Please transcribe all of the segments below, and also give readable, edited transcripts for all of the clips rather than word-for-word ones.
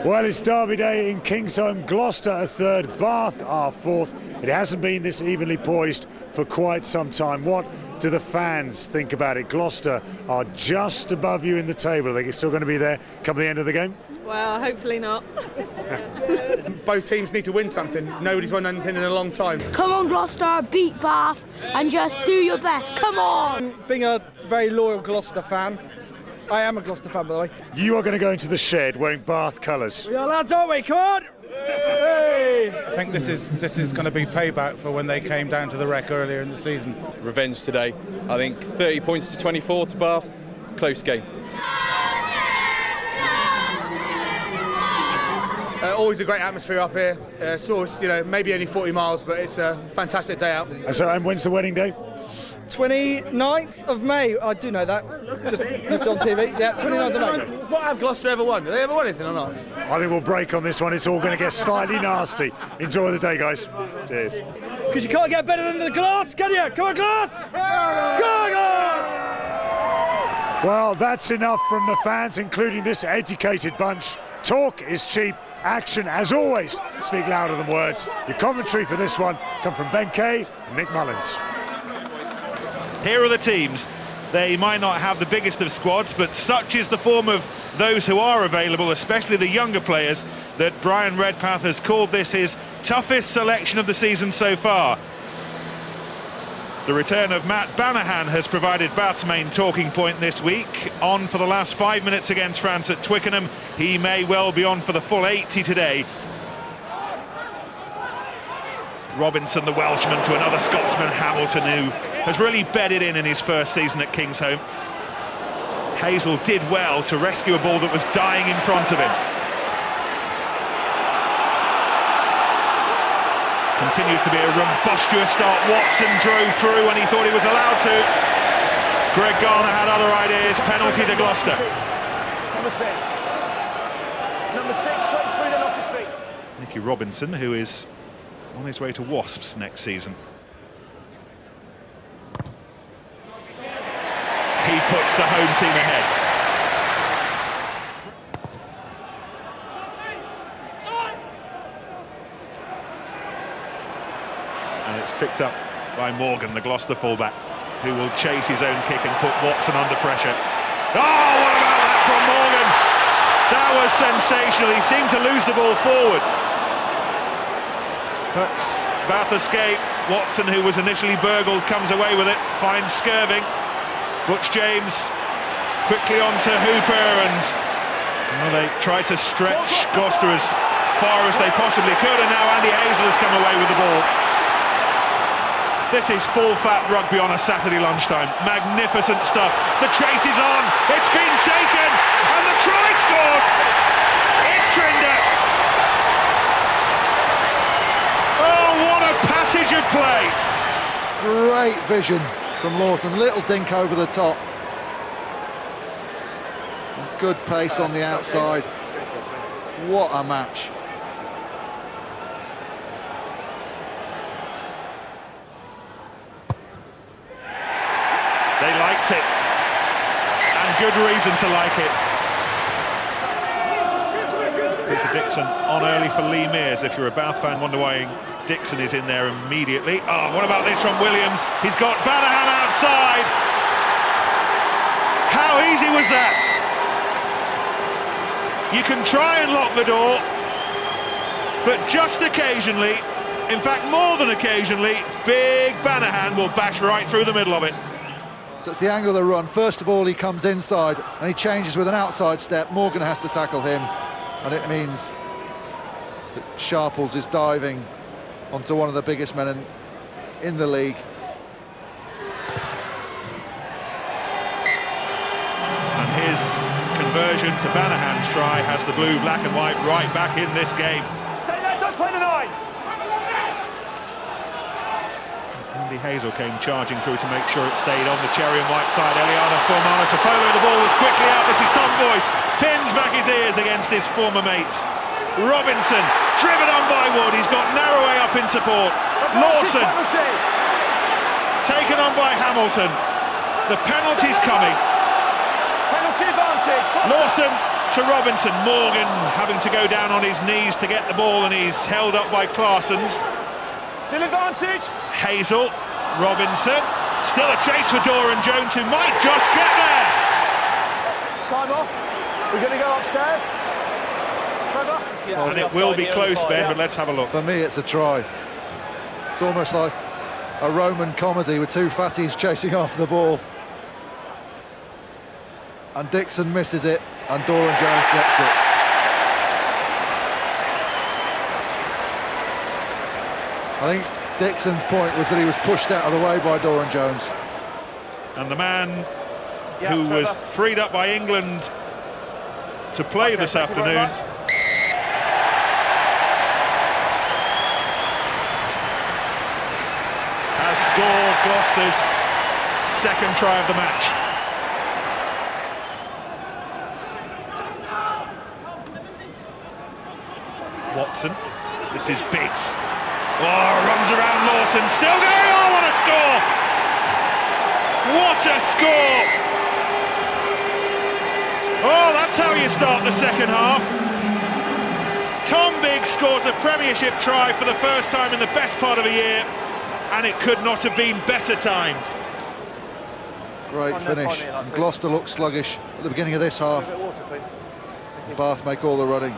Well, it's Derby Day in Kingsholm. Gloucester a third, Bath are fourth. It hasn't been this evenly poised for quite some time. What do the fans think about it? Gloucester are just above you in the table. I think it's still going to be there come the end of the game. Well, hopefully not. Both teams need to win something. Nobody's won anything in a long time. Come on, Gloucester, beat Bath and just do your best. Come on! Being a very loyal Gloucester fan, I am a Gloucester fan, by the way. You are going to go into the shed wearing Bath colours. We are lads, aren't we? Come on! Hey! I think this is going to be payback for when they came down to the wreck earlier in the season. Revenge today. I think 30 points to 24 to Bath. Close game. Always a great atmosphere up here. Maybe only 40 miles, but it's a fantastic day out. And when's the wedding day? 29th of May. I do know that. Just on TV. Yeah, 29th of May. What have Gloucester ever won? Have they ever won anything or not? I think we'll break on this one. It's all going to get slightly nasty. Enjoy the day, guys. Cheers. Because you can't get better than the Glass, can you? Come on, Glass! Go, Glass! Well, that's enough from the fans, including this educated bunch. Talk is cheap. Action, as always, speak louder than words. Your commentary for this one come from Ben Kay and Nick Mullins. Here are the teams. They might not have the biggest of squads, but such is the form of those who are available, especially the younger players, that Brian Redpath has called this his toughest selection of the season so far. The return of Matt Banahan has provided Bath's main talking point this week. On for the last 5 minutes against France at Twickenham. He may well be on for the full 80 today. Robinson, the Welshman, to another Scotsman, Hamilton, who has really bedded in his first season at Kingsholm. Hazel did well to rescue a ball that was dying in front of him. Continues to be a rumbustious start. Watson drove through when he thought he was allowed to. Greg Garner had other ideas. Penalty to Gloucester. Number six, straight through then off his feet. Nicky Robinson, who is on his way to Wasps next season. He puts the home team ahead. And it's picked up by Morgan, the Gloucester fullback, who will chase his own kick and put Watson under pressure. Oh, what about that from Morgan? That was sensational. He seemed to lose the ball forward. But Bath escape. Watson, who was initially burgled, comes away with it, finds Skirving. Butch James quickly on to Hooper, and they try to stretch Gloucester as far as they possibly could, and now Andy Hazel has come away with the ball. This is full-fat rugby on a Saturday lunchtime. Magnificent stuff. The chase is on. It's been taken, and the try scored. It's Trinder. Oh, what a passage of play. Great vision from Lawson. Little dink over the top. Good pace on the outside. What a match. They liked it, and good reason to like it. Peter Dixon on early for Lee Mears. If you're a Bath fan, wonder why Dixon is in there immediately. Oh, what about this from Williams? He's got Banahan outside. How easy was that? You can try and lock the door, but just occasionally, in fact more than occasionally, big Banahan will bash right through the middle of it. So it's the angle of the run. First of all, he comes inside and he changes with an outside step. Morgan has to tackle him, and it means that Sharples is diving onto one of the biggest men in the league. And his conversion to Banahan's try has the blue, black and white right back in this game. Stay there, don't play the nine. Andy Hazel came charging through to make sure it stayed on the cherry and white side. Eliana Formana Sapolo, the ball was quickly out. This is Tom Boyce, pins back his ears against his former mates. Robinson, driven on by Wood, he's got Narroway up in support. Lawson, taken on by Hamilton. The penalty's coming. Penalty advantage. Lawson to Robinson. Morgan having to go down on his knees to get the ball, and he's held up by Claessens. Still advantage. Hazel, Robinson, still a chase for Doran Jones, who might just get there. Time off. We're going to go upstairs. Trevor? And it will be close, Ben, but let's have a look. For me, it's a try. It's almost like a Roman comedy with two fatties chasing after the ball. And Dixon misses it, and Doran Jones gets it. I think Dixon's point was that he was pushed out of the way by Doran Jones. And the man who was freed up by England to play this afternoon has scored Gloucester's second try of the match. Watson, this is Biggs. Oh, runs around Lawson, still going. Oh, what a score! What a score! Oh, that's how you start the second half. Tom Biggs scores a Premiership try for the first time in the best part of a year, and it could not have been better timed. Great finish. And Gloucester looked sluggish at the beginning of this half. Bath make all the running.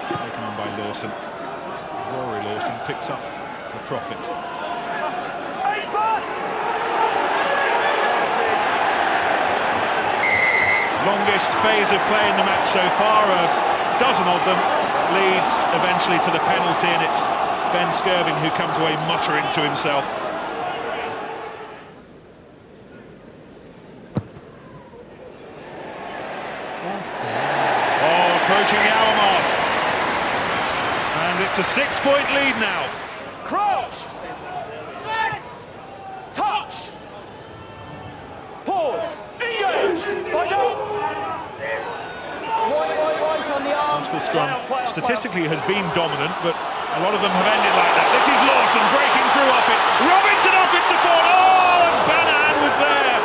Taken on by Lawson. Rory Lawson picks up the profit. Longest phase of play in the match so far, a dozen of them, leads eventually to the penalty, and it's Ben Skirving who comes away muttering to himself. Oh, approaching the hour mark. And it's a 6-point lead now. Crouch. Touch. Pause. Engage. Find out. Right on the arm. The scrum statistically has been dominant, but a lot of them have ended like that. This is Lawson breaking through off it. Robinson off it support. Oh, and Banahan was there.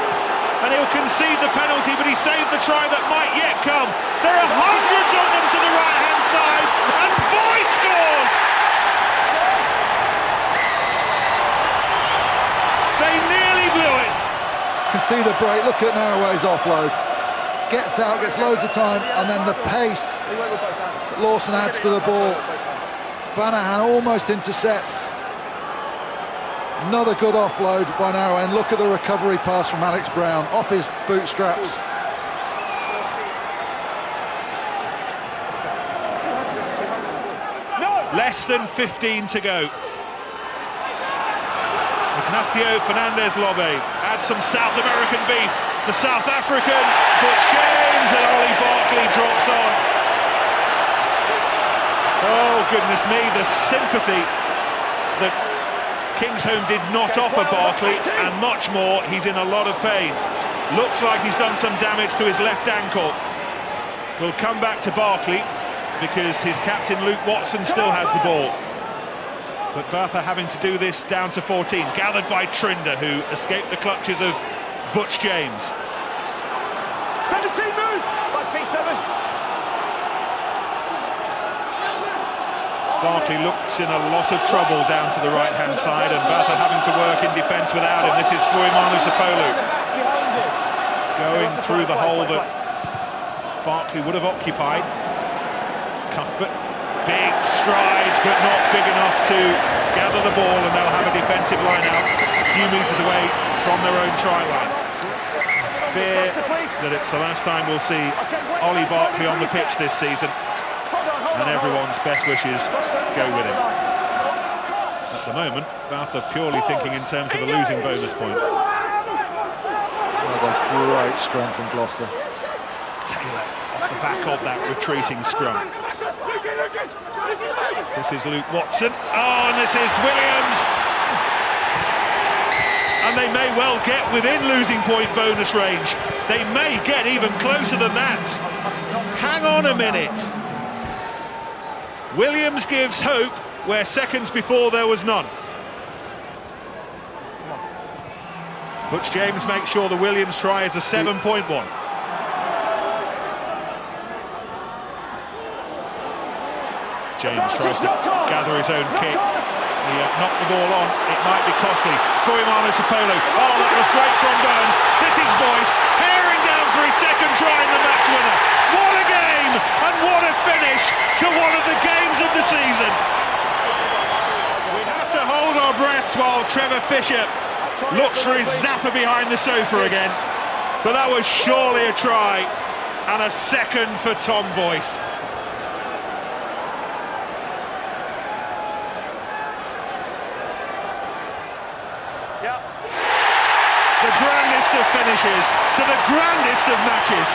And he'll concede the penalty, but he saved the try that might yet come. There are hundreds of them to the right-hand side, and Voigt scores! They nearly blew it. You can see the break. Look at Narroway's offload. Gets out, gets loads of time, and then the pace that Lawson adds to the ball. Banahan almost intercepts. Another good offload by Narroway, and look at the recovery pass from Alex Brown off his bootstraps. Less than 15 to go. Ignacio Fernandez Lobe adds some South American beef. The South African, Butch James, and Ollie Barkley drops on. Oh, goodness me, the sympathy that Kingsholm did not offer Barkley, and much more. He's in a lot of pain. Looks like he's done some damage to his left ankle. We'll come back to Barkley, because his captain Luke Watson still has the ball. But Bath are having to do this down to 14, gathered by Trinder, who escaped the clutches of Butch James. 17 move! Back feet 7. Barkley looks in a lot of trouble down to the right-hand side, and Bath are having to work in defence without him. This is Fuimanu Sapolu going through the hole that Barkley would have occupied. Cuthbert, big strides, but not big enough to gather the ball, and they'll have a defensive line out a few metres away from their own try line. Fear that it's the last time we'll see Ollie Barkley on the pitch this season, and everyone's best wishes go with him. At the moment, Bath are purely thinking in terms of a losing bonus point. Another great scrum from Gloucester. Taylor off the back of that retreating scrum. This is Luke Watson. Oh, and this is Williams. And they may well get within losing point bonus range. They may get even closer than that. Hang on a minute. Williams gives hope where seconds before there was none. Butch James makes sure the Williams try is a 7-point one. James tries to gather his own kick. He knocked the ball on. It might be costly. Fuimana Sapolo. Oh, that was great from Burns. This is Boyce herring down for his second try in the match winner. What a game and what a finish to one of the games of the season. We have to hold our breaths while Trevor Fisher looks for his zapper behind the sofa again. But that was surely a try and a second for Tom Boyce. The grandest of finishes to the grandest of matches.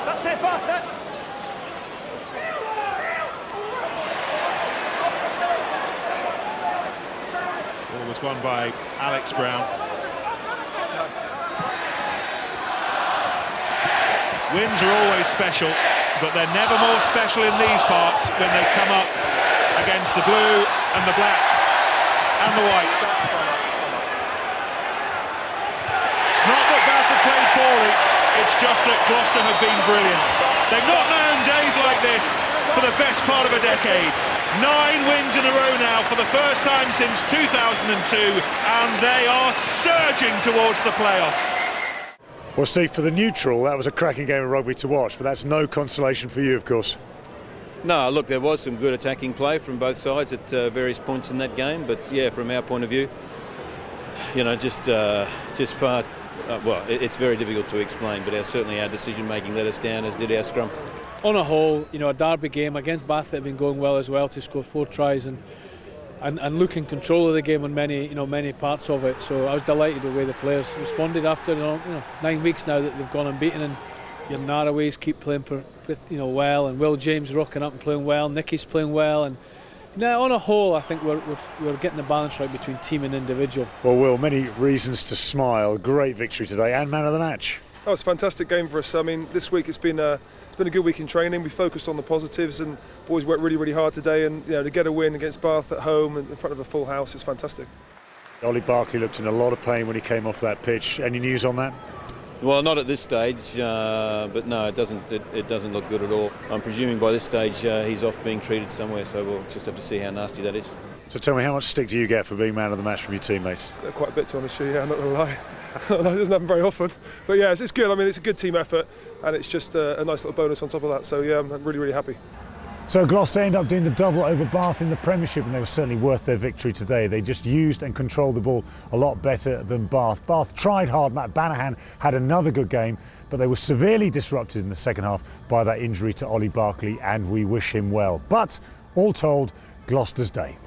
That's it, Bath. Ball was won by Alex Brown. Wins are always special, but they're never more special in these parts when they come up against the blue and the black and the white. It's not that Bath have played poorly, it's just that Gloucester have been brilliant. They've not known days like this for the best part of a decade. 9 wins in a row now for the first time since 2002, and they are surging towards the playoffs. Well, Steve, for the neutral, that was a cracking game of rugby to watch, but that's no consolation for you, of course. No, look, there was some good attacking play from both sides at various points in that game, but yeah, from our point of view, you know, just far. Well, it's very difficult to explain, but certainly our decision-making let us down, as did our scrum. On a whole, you know, a derby game against Bath that have been going well as well to score 4 tries and look in control of the game on many parts of it. So I was delighted with the way the players responded after 9 weeks now that they've gone unbeaten, and your Narraways keep playing well, and Will James rocking up and playing well, Nicky's playing well, and now on a whole I think we're getting the balance right between team and individual. Well, Will, many reasons to smile. Great victory today and man of the match. Oh, it's a fantastic game for us. I mean, this week it's been a good week in training. We focused on the positives, and boys worked really hard today. And to get a win against Bath at home and in front of a full house is fantastic. Ollie Barkley looked in a lot of pain when he came off that pitch. Any news on that? Well, not at this stage, but no, it doesn't look good at all. I'm presuming by this stage he's off being treated somewhere, so we'll just have to see how nasty that is. So tell me, how much stick do you get for being man of the match from your teammates? Quite a bit, to honest with you, yeah, I'm not going to lie. It doesn't happen very often, but yeah, it's good. I mean, it's a good team effort, and it's just a nice little bonus on top of that. So yeah, I'm really happy. So Gloucester end up doing the double over Bath in the Premiership, and they were certainly worth their victory today. They just used and controlled the ball a lot better than Bath. Bath tried hard. Matt Banahan had another good game, but they were severely disrupted in the second half by that injury to Ollie Barkley, and we wish him well. But all told, Gloucester's day.